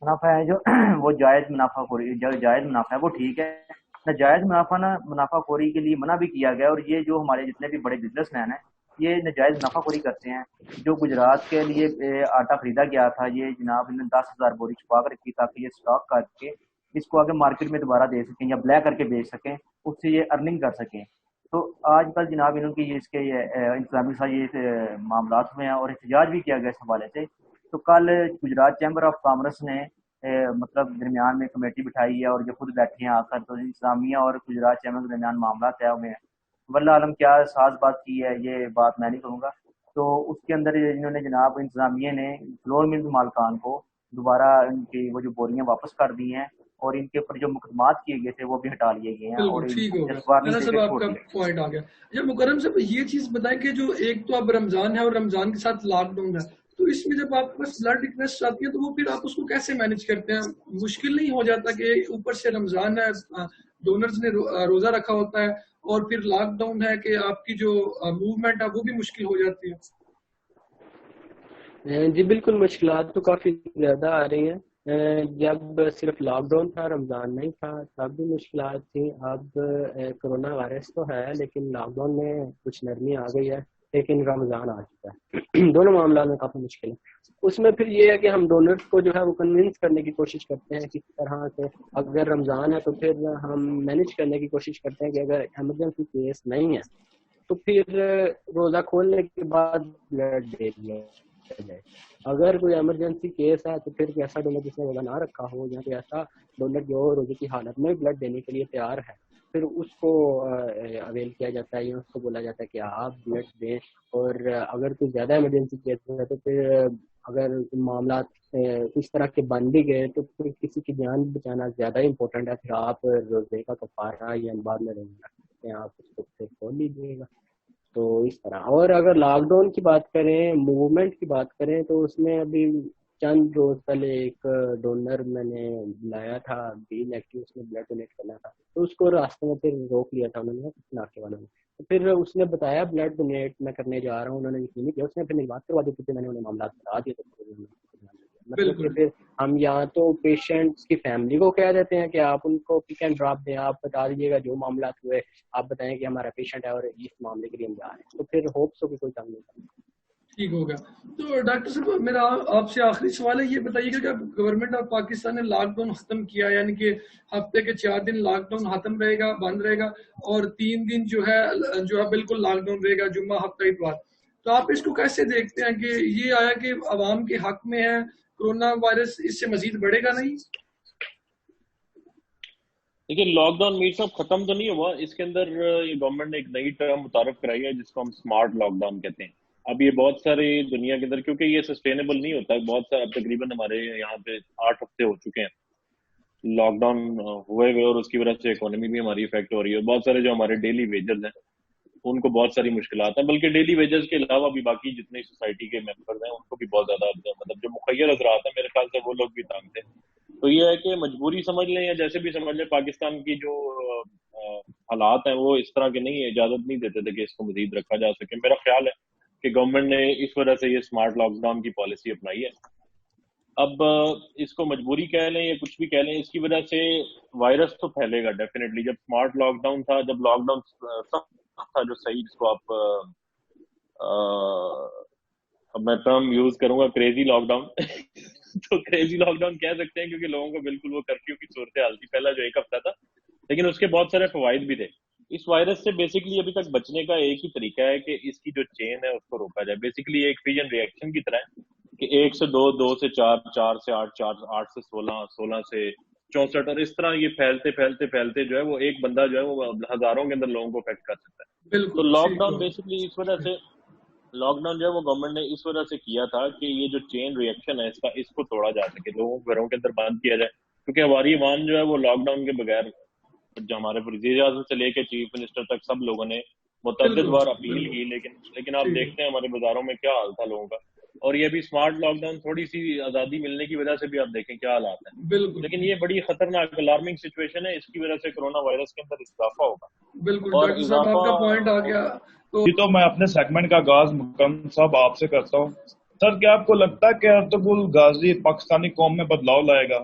[SPEAKER 4] منافع ہے جو وہ جائز منافع خوری, جو جائز منافع ہے وہ ٹھیک ہے. ناجائز منافع خوری کے لیے منع بھی کیا گیا. اور یہ جو ہمارے جتنے بھی بڑے بزنس مین ہیں یہ نجائز نفع خوری کرتے ہیں. جو گجرات کے لیے آٹا خریدا گیا تھا یہ جناب انہوں نے 10,000 بوری چھپا کر رکھی تاکہ یہ اسٹاک کر کے اس کو آگے مارکیٹ میں دوبارہ دے سکیں یا بلیک کر کے بیچ سکیں, اس سے یہ ارننگ کر سکیں. تو آج کل جناب انہوں کی اس کے انتظامی سے یہ معاملات ہوئے ہیں اور احتجاج بھی کیا گیا اس حوالے سے. تو کل گجرات چیمبر آف کامرس نے مطلب درمیان میں کمیٹی بٹھائی ہے اور جو خود بیٹھے ہیں آ کر, تو انتظامیہ اور گجرات چیمبر کے درمیان معاملات طے ہوئے ہیں. واللہ عالم کیا ساز بات کی ہے یہ بات میں نہیں کروں گا. تو اس کے اندر انہوں نے جناب انتظامیہ نے فلور مل مالکان کو دوبارہ ان کی وہ جو بوریاں واپس کر دی ہیں اور ان کے اوپر جو مقدمات کیے گئے تھے وہ بھی ہٹا لیے گئے ہیں. اور
[SPEAKER 1] ٹھیک ہو گیا صاحب, آپ کا پوائنٹ آ گیا. جب مکرم صاحب یہ چیز بتائیں کہ جو ایک تو اب رمضان ہے اور رمضان کے ساتھ لاک ڈاؤن ہے, تو اس میں جب آپ کے پاس بلڈ ریکویسٹ آتی ہے تو وہ پھر آپ اس کو کیسے مینج کرتے ہیں؟ مشکل نہیں ہو جاتا کہ اوپر سے رمضان ہے, ڈونرز نے روزہ رکھا ہوتا ہے اور پھر لاک ڈاؤن ہے کہ آپ کی جو موومنٹ ہے وہ بھی مشکل ہو جاتی ہے؟
[SPEAKER 3] جی بالکل, مشکلات تو کافی زیادہ آ رہی ہیں. جب صرف لاک ڈاؤن تھا, رمضان نہیں تھا, تب بھی مشکلات تھیں. اب کرونا وائرس تو ہے لیکن لاک ڈاؤن میں کچھ نرمی آ گئی ہے, لیکن رمضان آ چکا ہے. دونوں معاملات میں کافی مشکل ہے. اس میں پھر یہ ہے کہ ہم ڈونرز کو جو ہے وہ کنونس کرنے کی کوشش کرتے ہیں کس طرح سے. اگر رمضان ہے تو پھر ہم مینج کرنے کی کوشش کرتے ہیں کہ اگر ایمرجنسی کیس نہیں ہے تو پھر روزہ کھولنے کے بعد بلڈ دے دیا جائے. اگر کوئی ایمرجنسی کیس ہے تو پھر کوئی ایسا ڈونر جس نے روزہ نہ رکھا ہو یا کوئی ایسا ڈونر جو روزے کی حالت میں بلڈ دینے کے لیے تیار ہے, پھر اس کو اویل کیا جاتا ہے یا اس کو بولا جاتا ہے کہ آپ بلڈ دیں. اور اگر کوئی زیادہ ایمرجنسی کیس ہے تو پھر اگر معاملات اس طرح کے بن بھی گئے تو پھر کسی کی جان بچانا زیادہ امپورٹنٹ ہے. پھر آپ روزے کا کفارہ یا بعد میں روزہ رکھ سکتے ہیں, آپ اس کو پھر کھول لیجیے گا. تو اس طرح. اور اگر لاک ڈاؤن کی بات کریں, موومنٹ کی بات کریں, تو اس میں ابھی چند روز پہلے ایک ڈونر میں نے لایا تھا, بی نیگیٹو, اس میں بلڈ ڈونیٹ کرنا تھا, تو اس کو راستے میں پھر روک لیا تھا انہوں نے, ناکے والوں نے. تو پھر اس نے بتایا بلڈ ڈونیٹ میں کرنے جا رہا ہوں, انہوں نے یقین نہیں کیا. اس نے پھر میری بات کروا دی تھی, میں نے انہیں معاملات بتا دیے. مطلب کہ پھر ہم یہاں تو پیشنٹس کی فیملی کو کہہ دیتے ہیں کہ آپ ان کو پک اینڈ ڈراپ دیں, آپ بتا دیجیے گا جو معاملات ہوئے, آپ بتائیں کہ ہمارا پیشنٹ ہے اور اس معاملے کے لیے ہم جا رہے ہیں, تو پھر ہوپس ہو کہ کوئی کام نہیں کرنا.
[SPEAKER 1] ٹھیک ہو گیا. تو ڈاکٹر صاحب میرا آپ سے آخری سوال ہے, یہ بتائیے گا کہ گورنمنٹ آف پاکستان نے لاک ڈاؤن ختم کیا, یعنی کہ ہفتے کے 4 دن لاک ڈاؤن ختم رہے گا, بند رہے گا, اور 3 دن جو ہے بالکل لاک ڈاؤن رہے گا, جمعہ ہفتہ اتوار. تو آپ اس کو کیسے دیکھتے ہیں کہ یہ آیا کہ عوام کے حق میں ہے, کورونا وائرس اس سے مزید بڑھے گا نہیں؟
[SPEAKER 2] دیکھیے لاک ڈاؤن میر صاحب ختم تو نہیں ہوا, اس کے اندر یہ گورنمنٹ نے ایک نئی ٹرم متعارف کرائی ہے جس کو ہم اسمارٹ لاک ڈاؤن کہتے ہیں. اب یہ بہت ساری دنیا کے اندر, کیونکہ یہ سسٹینیبل نہیں ہوتا, بہت سارا اب تقریباً ہمارے یہاں پہ 8 ہفتے ہو چکے ہیں لاک ڈاؤن ہوئے ہوئے, اور اس کی وجہ سے اکانومی بھی ہماری افیکٹ ہو رہی ہے. بہت سارے جو ہمارے ڈیلی ویجز ہیں ان کو بہت ساری مشکلات ہیں, بلکہ ڈیلی ویجز کے علاوہ بھی باقی جتنے سوسائٹی کے ممبرز ہیں ان کو بھی بہت زیادہ, مطلب جو مخیر حضرات ہیں میرے خیال سے وہ لوگ بھی تنگ تھے. تو یہ ہے کہ مجبوری سمجھ لیں یا جیسے بھی سمجھ لیں, پاکستان کی جو حالات ہیں وہ اس طرح کے نہیں ہے, اجازت نہیں دیتے تھے کہ اس کو مزید رکھا جا سکے. میرا خیال ہے کہ گورنمنٹ نے اس وجہ سے یہ اسمارٹ لاک ڈاؤن کی پالیسی اپنائی ہے. اب اس کو مجبوری کہہ لیں یا کچھ بھی کہہ لیں, اس کی وجہ سے وائرس تو پھیلے گا ڈیفینیٹلی. جب اسمارٹ لاک ڈاؤن تھا, جب لاک ڈاؤن تھا جو صحیح, جس کو آپ اب میں ٹرم یوز کروں گا کریزی لاک ڈاؤن تو کریزی لاک ڈاؤن کہہ سکتے ہیں کیونکہ لوگوں کو بالکل وہ کرفیو کی صورتحال تھی پہلا جو 1 ہفتہ تھا, لیکن اس کے بہت سارے فوائد بھی تھے. اس وائرس سے بیسکلی ابھی تک بچنے کا ایک ہی طریقہ ہے کہ اس کی جو چین ہے اس کو روکا جائے. بیسکلی ایک فیجن ری ایکشن کی طرح ہے کہ 1 سے 2, 2 سے 4, 4 سے 8, 8 سے 16, 16 سے 64, اور اس طرح یہ پھیلتے پھیلتے پھیلتے جو ہے وہ ایک بندہ جو ہے وہ ہزاروں کے اندر لوگوں کو افیکٹ کر سکتا ہے. تو لاک ڈاؤن بیسکلی اس وجہ سے, لاک ڈاؤن جو ہے وہ گورنمنٹ نے اس وجہ سے کیا تھا کہ یہ جو چین ری ایکشن ہے اس کو توڑا جا سکے, لوگوں کو گھروں کے اندر بند کیا جائے. کیونکہ ہماری عوام جو ہے وہ لاک ڈاؤن کے بغیر, جو ہمارے وزیر اعظم سے لے کے چیف منسٹر تک سب لوگوں نے متعدد بار اپیل کی, لیکن آپ دیکھتے ہیں ہمارے بازاروں میں کیا حال تھا لوگوں کا. اور یہ بھی اسمارٹ لاک ڈاؤن, تھوڑی سی آزادی ملنے کی وجہ سے بھی آپ دیکھیں کیا حالات ہیں. لیکن یہ بڑی خطرناک الارمنگ سچویشن ہے, اس کی وجہ سے کورونا وائرس کے اندر اضافہ ہوگا.
[SPEAKER 1] بالکل ڈاکٹر صاحب آپ کا پوائنٹ آ گیا.
[SPEAKER 5] تو میں اپنے سیگمنٹ کا آغاز مکرم صاحب آپ سے کرتا ہوں. سر کیا آپ کو لگتا ہے کہ ارطغرل الغازی پاکستانی قوم میں بدلاؤ لائے گا؟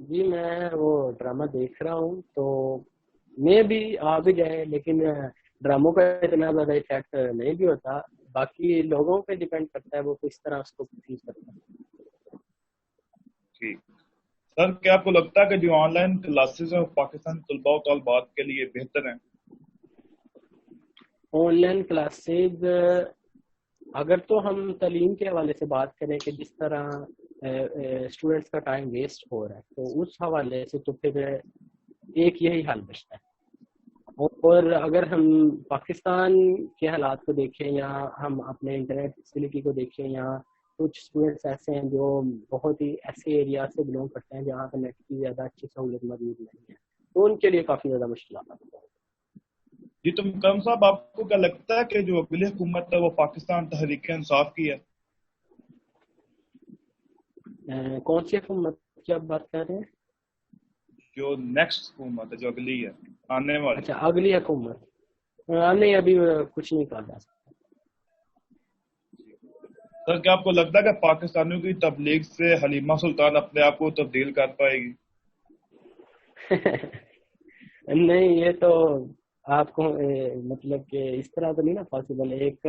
[SPEAKER 3] جی میں وہ ڈرامہ دیکھ رہا ہوں تو میں بھی آ بھی جائے, لیکن ڈراموں کا اتنا زیادہ افیکٹ نہیں بھی ہوتا, باقی لوگوں پہ ڈیپینڈ کرتا ہے وہ کس طرح اس کو پرسیو کرتا ہے.
[SPEAKER 5] ٹھیک سر, کیا آپ کو لگتا ہے کہ جو آن لائن کلاسز ہیں پاکستان طلباء و طالبات کے لیے بہتر ہیں؟
[SPEAKER 3] آن لائن کلاسز اگر تو ہم تعلیم کے حوالے سے بات کریں کہ جس طرح اسٹوڈینٹس کا ٹائم ویسٹ ہو رہا ہے, تو اس حوالے سے تو پھر ایک یہی حل بچتا ہے. اور اگر ہم پاکستان کے حالات کو دیکھیں یا ہم اپنے انٹرنیٹ فیسلٹی کو دیکھیں, یا کچھ اسٹوڈینٹس ایسے ہیں جو بہت ہی ایسے ایریا سے بلونگ کرتے ہیں جہاں پہ نیٹ کی زیادہ اچھی سہولت موجود نہیں ہے, تو ان کے لیے کافی زیادہ مشکلات آتی ہیں.
[SPEAKER 5] جی تو مکرم صاحب, آپ کو کیا لگتا ہے کہ جو اگلی حکومت ہے وہ پاکستان تحریک انصاف کی ہے؟
[SPEAKER 3] کون سی حکومت کی آپ بات کر رہے ہیں؟
[SPEAKER 5] جو نیکسٹ حکومت ہے, جو اگلی ہے آنے والی.
[SPEAKER 3] اچھا اگلی حکومت, نہیں ابھی کچھ نہیں کہا جا سکتا.
[SPEAKER 5] سر, کیا آپ کو لگتا ہے کہ پاکستانیوں کی تبلیغ سے حلیمہ سلطان اپنے آپ کو تبدیل کر پائے گی؟
[SPEAKER 3] نہیں, یہ تو آپ کو مطلب کہ اس طرح تو نہیں نا پاسبل ہے. ایک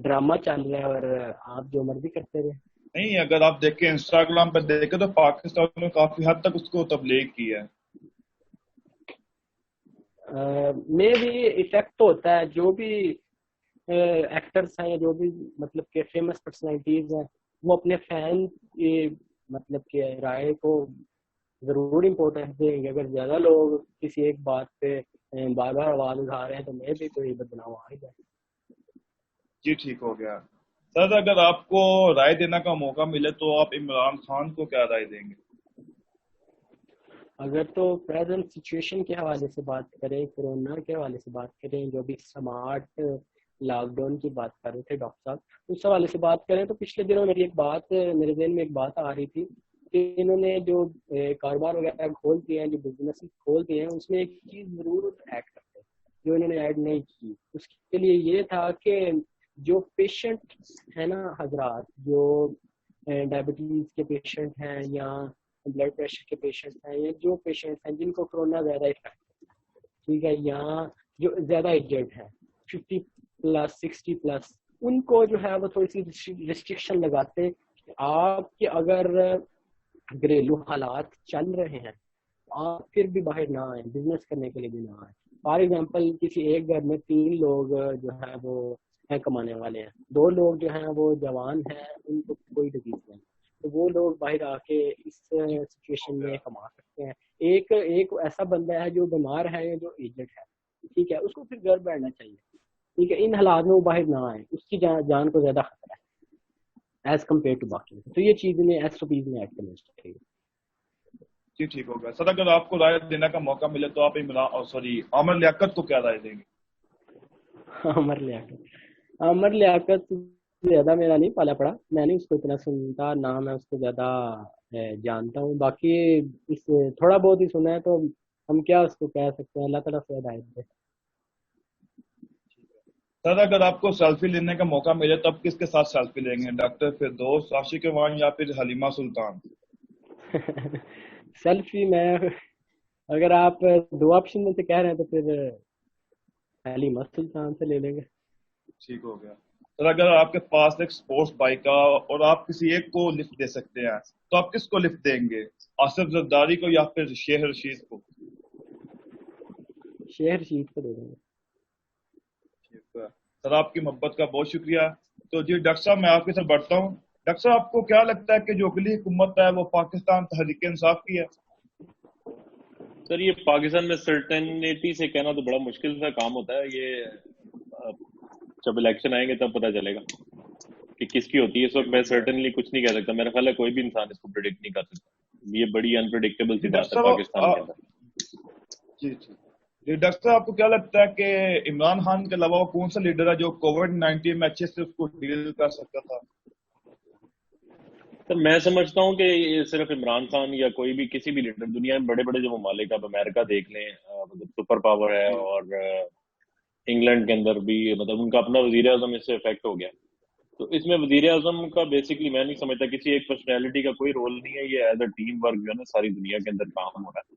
[SPEAKER 3] ڈرامہ چل رہا ہے اور آپ جو مرضی کرتے رہے.
[SPEAKER 5] نہیں, اگر آپ دیکھیں انسٹاگرام پہ دیکھیں تو پاکستان نے کافی حد تک اس کو تبلیغ کی ہے.
[SPEAKER 3] میں بھی افیکٹ ہوتا ہے, جو بھی ایکٹرس ہیں, جو بھی مطلب کہ فیمس پرسنالٹیز ہیں, وہ اپنے فین کی مطلب کہ رائے کو ضرور امپورٹنس دیں گے. اگر زیادہ لوگ کسی ایک بات پہ بار بار آواز اٹھا رہے ہیں تو میں بھی کوئی بدنام آ ہی جائے.
[SPEAKER 5] جی ٹھیک ہو گیا. سر, اگر آپ کو رائے دینا کا موقع ملے تو آپ عمران خان کو کیا رائے دیں گے؟
[SPEAKER 3] اگر تو پریزنٹ سچویشن کے حوالے سے بات کریں, کورونا کے حوالے سے بات کریں, جو بھی اسمارٹ لاک ڈاؤن کی بات کر رہے تھے ڈاکٹر صاحب, اس حوالے سے بات کریں تو پچھلے دنوں میرے ذہن میں ایک بات آ رہی تھی کہ انہوں نے جو کاروبار وغیرہ کھول دیے ہیں, جو بزنس کھول دیے ہیں, اس میں ایک چیز ضرور ایڈ کرتے ہیں جو انہوں نے ایڈ نہیں کی. اس کے لیے یہ تھا کہ جو پیشنٹ ہے نا حضرات, جو ڈائبٹیز کے پیشنٹ ہیں یا بلڈ پریشر کے پیشنٹ ہیں, یا جو پیشنٹس ہیں جن کو کرونا زیادہ افیکٹ ہے, ٹھیک ہے, یا جو زیادہ ایجڈ ہے 50+ 60+, ان کو جو ہے وہ تھوڑی سی ریسٹرکشن لگاتے کہ آپ کے اگر گھریلو حالات چل رہے ہیں آپ پھر بھی باہر نہ آئیں, بزنس کرنے کے لیے بھی نہ آئیں. فار ایگزامپل کسی ایک گھر میں 3 لوگ جو ہیں وہ ہیں کمانے والے ہیں, 2 لوگ جو ہیں وہ جوان ہیں, ان کو کوئی ڈیزیز نہیں, تو وہ لوگ باہر آ کے اس سچویشن میں کما سکتے ہیں. ایک ایسا بندہ ہے جو بیمار ہے یا جو ایجڈ ہے, ٹھیک ہے, اس کو پھر گھر بیٹھنا چاہیے, ٹھیک ہے. ان حالات میں وہ باہر نہ آئے, اس کی جان کو زیادہ خطرہ ہے ایز کمپیئر ٹو باقی. تو یہ چیز میں ایسٹروپیز میں ایڈ کرنا چاہیے.
[SPEAKER 5] جی ٹھیک ہوگا. سر, اگر آپ کو رائے دینے کا موقع ملے تو آپ عامر لیاقت کو کیا رائے دیں گے؟
[SPEAKER 3] عامر لیاقت زیادہ میرا نہیں پالا پڑا, میں نہیں اس کو اتنا سنتا, نہ میں اس کو زیادہ جانتا ہوں. باقی اس تھوڑا بہت ہی سنا ہے تو ہم کیا اس کو کہہ سکتے ہیں, اللہ تعالیٰ سے ہدایت دے.
[SPEAKER 5] سر, اگر آپ کو سیلفی لینے کا موقع ملے تو آپ کس کے ساتھ سیلفی لیں گے, ڈاکٹر فردوس, عاشق وان یا پھر حلیمہ سلطان؟
[SPEAKER 3] سیلفی میں اگر آپ 2 آپشن میں سے کہہ رہے ہیں تو پھر حلیمہ سلطان سے لے لیں گے.
[SPEAKER 5] ٹھیک ہو گیا. سر, اگر آپ کے پاس ایک سپورٹس بائک کا اور آپ کسی ایک کو لفٹ دے سکتے ہیں تو آپ کس کو لفٹ دیں گے, آصف زرداری کو یا پھر شیخ رشید کو؟
[SPEAKER 3] شیخ رشید کو دے دیں گے.
[SPEAKER 5] سر, آپ کی محبت کا بہت شکریہ. تو جی ڈاکٹر صاحب, میں آپ کے ساتھ بڑھتا ہوں. ڈاکٹر صاحب, آپ کو کیا لگتا ہے کہ جو اگلی حکومت ہے وہ پاکستان تحریک انصاف کی ہے؟
[SPEAKER 2] سر, یہ پاکستان میں سرٹنٹی سے کہنا تو بڑا مشکل سا کام ہوتا ہے. یہ جب الیکشن آئیں گے تب پتہ چلے گا کہ کس کی ہوتی ہے. اس وقت میں سرٹنلی کچھ نہیں کہہ سکتا. میرا خیال ہے کوئی بھی انسان اس کو پریڈکٹ نہیں کر سکتا. یہ بڑی انپریڈکٹیبل سی بات ہے پاکستان کے اندر.
[SPEAKER 5] جی جی ڈاکٹر صاحب, آپ کو کیا لگتا ہے کہ عمران خان کے علاوہ کون سا لیڈر ہے جو کووڈ-19 میں اچھے سے اس کو ڈیل کر سکتا تھا؟
[SPEAKER 2] سر, میں سمجھتا ہوں کہ یہ صرف عمران خان یا کوئی بھی کسی بھی لیڈر, دنیا میں بڑے بڑے جو ممالک, اب امریکہ دیکھ لیں, سپر پاور ہے, اور انگلینڈ کے اندر بھی مطلب ان کا اپنا وزیر اعظم اس سے افیکٹ ہو گیا. تو اس میں وزیر اعظم کا بیسکلی میں نہیں سمجھتا کسی ایک پرسنالٹی کا کوئی رول نہیں ہے. یہ ایز اے ٹیم ورک جو ہے نا ساری دنیا کے اندر کام ہو رہا ہے,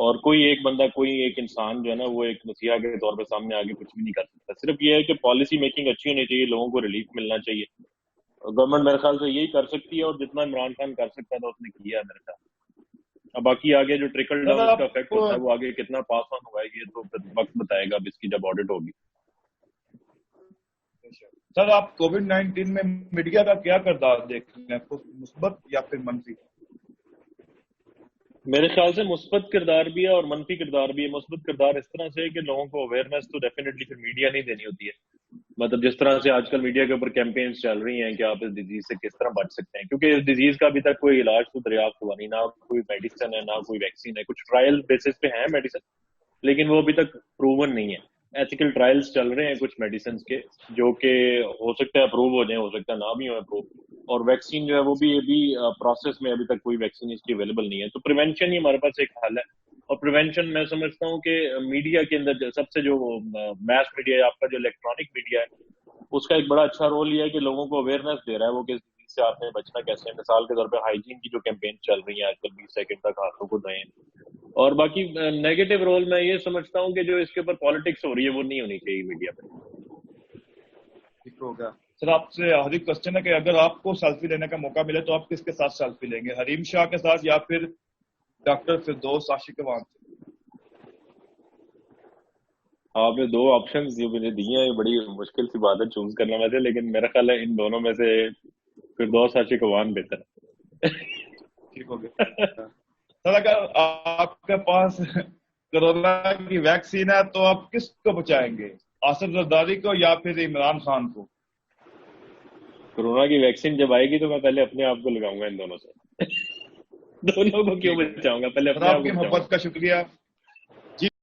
[SPEAKER 2] اور کوئی ایک بندہ، کوئی ایک انسان جو ہے نا وہ ایک مسیحا کے طور پہ سامنے آگے کچھ بھی نہیں کر سکتا. صرف یہ ہے کہ پالیسی میکنگ اچھی ہونی چاہیے، لوگوں کو ریلیف ملنا چاہیے. گورنمنٹ میرے خیال سے یہی کر سکتی ہے، اور جتنا عمران خان کر سکتا تھا اس نے کیا ہے میرے خیال. اب باقی آگے جو ٹرکل ڈاؤن کا افیکٹ ہوتا ہے وہ آگے کتنا پاس آن ہوا ہے یہ تو پھر وقت بتائے گا اب اس کی جب آڈٹ ہوگی.
[SPEAKER 5] سر آپ کووڈ-19 میں میڈیا کا کیا کردار دیکھتے ہیں، مثبت یا پھر منفی؟
[SPEAKER 2] میرے خیال سے مثبت کردار بھی ہے اور منفی کردار بھی ہے. مثبت کردار اس طرح سے ہے کہ لوگوں کو اویئرنیس تو ڈیفینیٹلی پھر میڈیا نہیں دینی ہوتی ہے. مطلب جس طرح سے آج کل میڈیا کے اوپر کیمپینز چل رہی ہیں کہ آپ اس ڈیزیز سے کس طرح بچ سکتے ہیں، کیونکہ اس ڈیزیز کا ابھی تک کوئی علاج تو دریافت ہوا نہیں، نہ کوئی میڈیسن ہے نہ کوئی ویکسین ہے. کچھ ٹرائل بیسس پہ ہیں میڈیسن لیکن وہ ابھی تک پروون نہیں ہے. ایتھیکل ٹرائلز چل رہے ہیں کچھ میڈیسنز کے جو کہ ہو سکتا ہے اپروو ہو جائیں، ہو سکتا ہے نہ بھی ہو اپروو. اور ویکسین جو ہے وہ بھی ابھی پروسیس میں، ابھی تک کوئی ویکسین اس کی اویلیبل نہیں ہے. تو پریونشن ہی ہمارے پاس ایک حل ہے. اور پریونشن میں سمجھتا ہوں کہ میڈیا کے اندر سب سے جو میس میڈیا ہے، آپ کا جو الیکٹرانک میڈیا ہے، اس کا ایک بڑا اچھا رول یہ ہے کہ لوگوں کو اویئرنیس دے رہا ہے وہ کس چیز سے آپ نے بچنا کیسے ہے. مثال کے طور پہ ہائیجین کی جو کیمپین چل رہی ہیں آج کل 20 سیکنڈ تک ہاتھوں کو دھوئیں. اور باقی نیگیٹو رول میں یہ سمجھتا ہوں کہ جو اس کے اوپر پالیٹکس ہو رہی ہے وہ نہیں ہونی چاہیے میڈیا پہ.
[SPEAKER 5] ٹھیک ہو گیا. سر آپ سے آخری کوشچن ہے کہ اگر آپ کو سیلفی لینے کا موقع ملے تو آپ کس کے ساتھ سیلفی لیں گے، حریم شاہ کے ساتھ یا پھر ڈاکٹر فردوس عاشقوان سے؟
[SPEAKER 2] آپ نے دو آپشنز جو مجھے دیے ہیں، بڑی مشکل سی بات ہے چوز کرنا میں سے، لیکن میرا خیال ہے ان دونوں میں سے فردوس عاشقوان بہتر ہے.
[SPEAKER 5] ٹھیک ہو گیا. سر اگر آپ کے پاس کرونا کی ویکسین ہے تو آپ کس کو بچائیں گے، آصف زرداری کو یا پھر عمران خان کو؟
[SPEAKER 2] کرونا کی ویکسین جب آئے گی تو میں پہلے اپنے آپ کو لگاؤں گا ان دونوں سے. دونوں کو کیوں بچاؤں گا، پہلے اپنے آپ
[SPEAKER 5] آپ کی
[SPEAKER 2] کو بچاؤں
[SPEAKER 5] محبت
[SPEAKER 2] گا.
[SPEAKER 5] کا شکریہ.